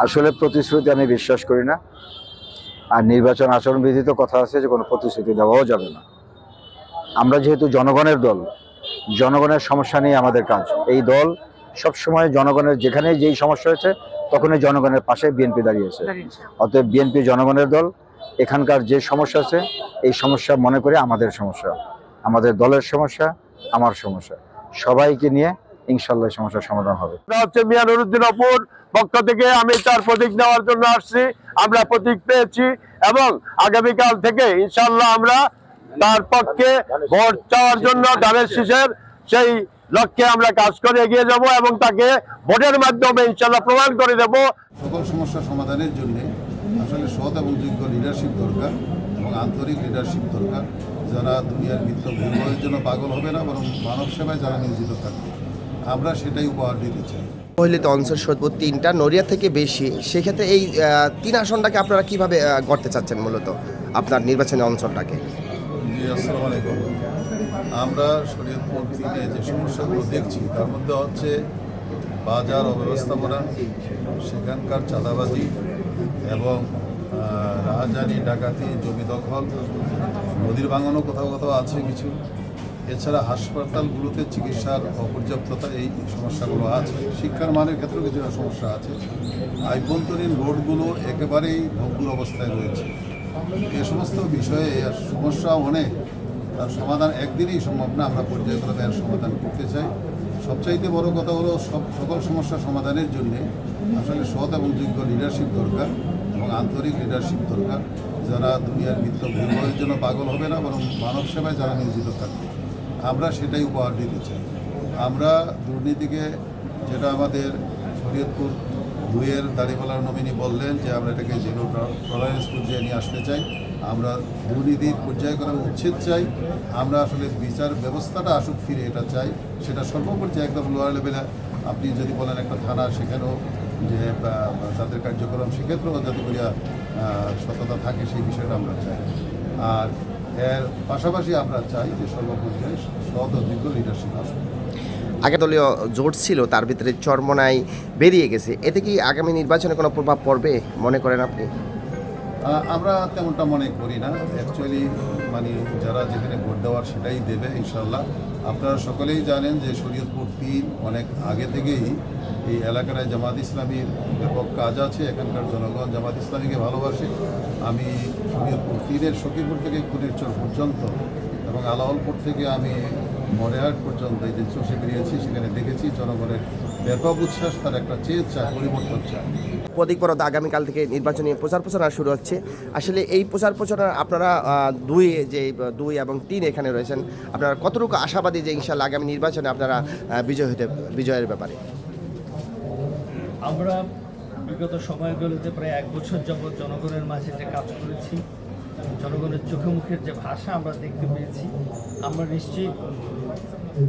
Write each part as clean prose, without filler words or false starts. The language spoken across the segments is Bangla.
আসলে প্রতিশ্রুতি আমি বিশ্বাস করি না। আর নির্বাচন আচরণবিধিতে কথা আছে যে কোনো প্রতিশ্রুতি দেওয়াও যাবে না। আমরা যেহেতু জনগণের দল, জনগণের সমস্যা নিয়ে আমাদের কাজ। এই দল সবসময় জনগণের যেখানে যেই সমস্যা হয়েছে তখনই জনগণের পাশে বিএনপি দাঁড়িয়েছে। অতএব বিএনপি জনগণের দল। এখানকার যে সমস্যা আছে এই সমস্যা মনে করে আমাদের সমস্যা, আমাদের দলের সমস্যা, আমার সমস্যা, সবাইকে নিয়ে ইনশাল্লাহ সমস্যার সমাধান হবে। হচ্ছে মিয়া নুরুদ্দিন অপুর পক্ষ থেকে আমি তার প্রতীক নেওয়ার জন্য আসছি। আমরা প্রতীক পেয়েছি এবং আগামীকাল থেকে ইনশাল্লাহ আমরা তার পক্ষে ভোট চাওয়ার জন্য ধানের শীষের সেই লক্ষ্যে আমরা কাজ করে এগিয়ে যাব এবং তাকে ভোটের মাধ্যমে ইনশাল্লাহ প্রমাণ করে দেব। সকল সমস্যা সমাধানের জন্য আসলে সৎ এবং যোগ্য লিডারশিপ দরকার এবং আন্তরিক লিডারশিপ দরকার, যারা দুনিয়ার মিত্র ভূমির জন্য পাগল হবে না, বরং মানব সেবায় যারা নিয়োজিত থাকবে। আমরা সেটাই উপহার দিতে চাই। মহিলিত অঞ্চল সর্বোচ্চ 3টা, নড়িয়া থেকে বেশি। সেক্ষেত্রে এই 3 আসনটাকে আপনারা কিভাবে করতে চাচ্ছেন মূলত আপনার নির্বাচনী অঞ্চলটাকে? জি, আসসালামু আলাইকুম। আমরা শরীয়তপুর 3-এ যে সমস্যাগুলো দেখছি তার মধ্যে হচ্ছে বাজার অব্যবস্থাপনা, সেখানকার চাঁদাবাজি এবং রাহাজানি, ডাকাতি, জমি দখল, নদীর ভাঙনও কোথাও কোথাও আছে কিছু। এছাড়া হাসপাতালগুলোতে চিকিৎসার অপর্যাপ্ততা, এই সমস্যাগুলো আছে। শিক্ষার মানের ক্ষেত্রেও কিছুটা সমস্যা আছে। আভ্যন্তরীণ রোডগুলো একেবারেই ভঙ্গুর অবস্থায় রয়েছে। এ সমস্ত বিষয়ে সমস্যা অনেক, তার সমাধান একদিনেই সম্ভব না। আমরা পর্যায়ক্রমে এর সমাধান করতে চাই। সবচাইতে বড় কথা হলো সকল সমস্যা সমাধানের জন্য আসলে সৎ এবং যোগ্য লিডারশিপ দরকার এবং আন্তরিক লিডারশিপ দরকার, যারা দুনিয়ার মিত্র ভূমির জন্য পাগল হবে না, বরং মানব সেবায় যারা নিয়োজিত থাকবে। আমরা সেটাই উপহার দিতে চাই। আমরা দুর্নীতিকে, যেটা আমাদের শরীয়তপুর 2-এর দাঁড়িপাল্লার নমিনি বললেন যে আমরা এটাকে জিরো টলারেন্স পর্যায়ে নিয়ে আসতে চাই। আমরা দুর্নীতির পর্যায়ক্রমে উচ্ছেদ চাই। আমরা আসলে বিচার ব্যবস্থাটা আসুক ফিরে, এটা চাই। সেটা সর্বপর্যায়ে একদম লোয়ার লেভেলে, আপনি যদি বলেন একটা থানা, সেখানেও যে তাদের কার্যক্রম, সেক্ষেত্রেও যাতে করে সততা থাকে, সেই বিষয়টা আমরা চাই। আর এর পাশাপাশি আমরা চাই যে সর্বপর্যায়ে সৎ ও যোগ্য লিডারশিপ আসুক। আগে দলীয় জোট ছিল, তার ভিতরে চরমোনাই বেরিয়ে গেছে। এতে কি আগামী নির্বাচনে কোনো প্রভাব পড়বে মনে করেন আপনি? আমরা তেমনটা মনে করি না। অ্যাকচুয়ালি যারা যেখানে ভোট দেওয়ার সেটাই দেবে ইনশাল্লাহ। আপনারা সকলেই জানেন যে শরীয়তপুর 3 অনেক আগে থেকেই এই এলাকায় জামাত ইসলামীর ব্যাপক কাজ আছে। এখানকার জনগণ জামাত ইসলামীকে ভালোবাসে। আমি শরীয়তপুর 3-এর সখীপুর থেকে কুনিরচর পর্যন্ত এবং আলাওলপুর থেকে আমি মরেহাট পর্যন্ত এই যে চষে বেরিয়েছি, সেখানে দেখেছি জনগণের ব্যাপক উচ্ছ্বাস, তার একটা চেয়ে চায়, পরিবর্তন চায়। প্রতীক পরদ আগামীকাল থেকে নির্বাচনী প্রচার প্রচারণা শুরু হচ্ছে। আসলে এই প্রচার প্রচারণা আপনারা 2 এবং 3 এখানে রয়েছেন, আপনারা কতটুকু আশাবাদী যে ইনশাআল্লাহ আগামী নির্বাচনে আপনারা বিজয়ের ব্যাপারে? আমরা বিগত সময়গুলোতে প্রায় 1 বছর যাবৎ জনগণের মাঝে যে কাজ করেছি, জনগণের চোখে মুখের যে ভাষা আমরা দেখতে পেয়েছি, আমরা নিশ্চিত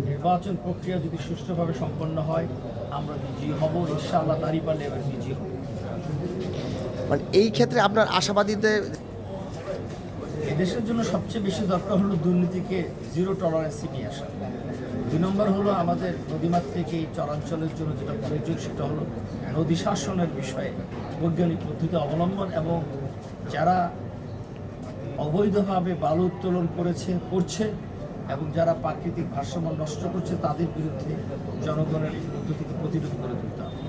নির্বাচন প্রক্রিয়া যদি সুষ্ঠুভাবে সম্পন্ন হয় আমরা বিজয়ী হব ইনশাআল্লাহ। দাঁড়িপাল্লা এবার বিজয়ী হব। এই ক্ষেত্রে আপনার আশাবাদীতে এদেশের জন্য সবচেয়ে বেশি দরকার হলো দুর্নীতিকে জিরো টলারেন্সে নিয়ে আসা। 2 নম্বর হলো আমাদের নদীমাতৃক এই চরাঞ্চলের জন্য যেটা প্রয়োজন, সেটা হলো নদী শাসনের বিষয়ে বৈজ্ঞানিক পদ্ধতি অবলম্বন এবং যারা অবৈধভাবে বালু উত্তোলন করছে এবং যারা প্রাকৃতিক ভারসাম্য নষ্ট করছে তাদের বিরুদ্ধে জনগণের পদ্ধতিকে প্রতিরোধ করে তুলতে হবে।